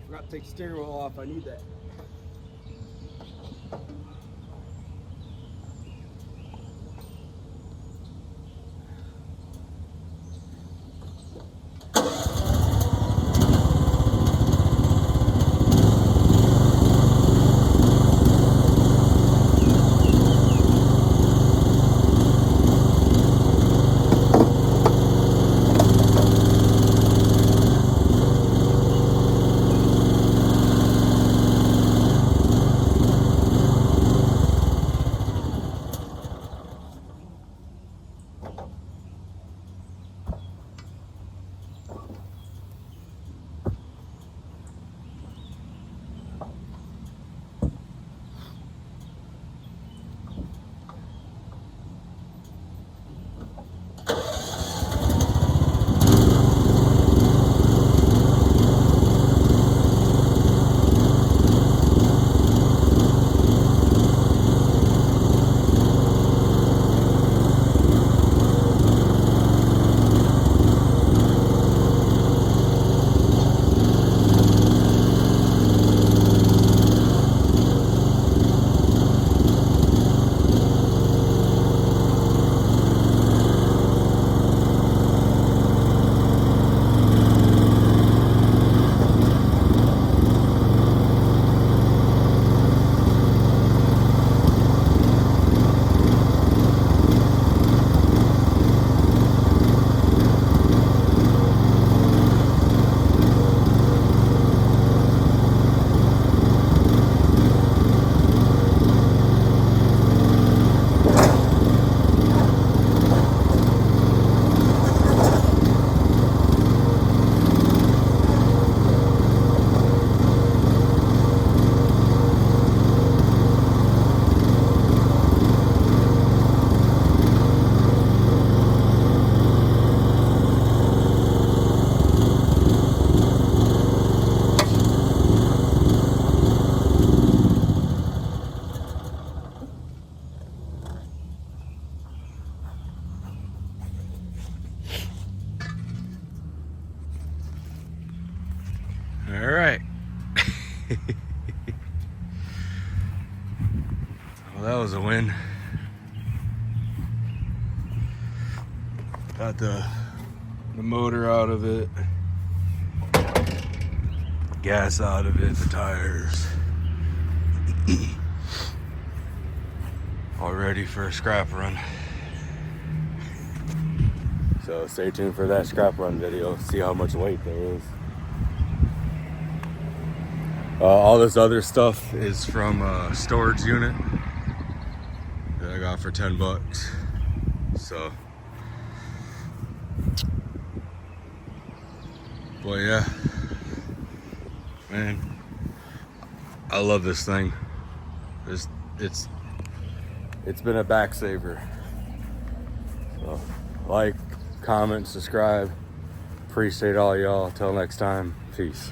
Forgot to take the steering wheel off. I need that. All right. Well, that was a win. Got the motor out of it, gas out of it, the tires. All ready for a scrap run. So stay tuned for that scrap run video. See how much weight there is. All this other stuff is from a storage unit that I got for 10 bucks. So, but yeah, man, I love this thing. It's been a back saver. So, like, comment, subscribe. Appreciate all y'all. Till next time, peace.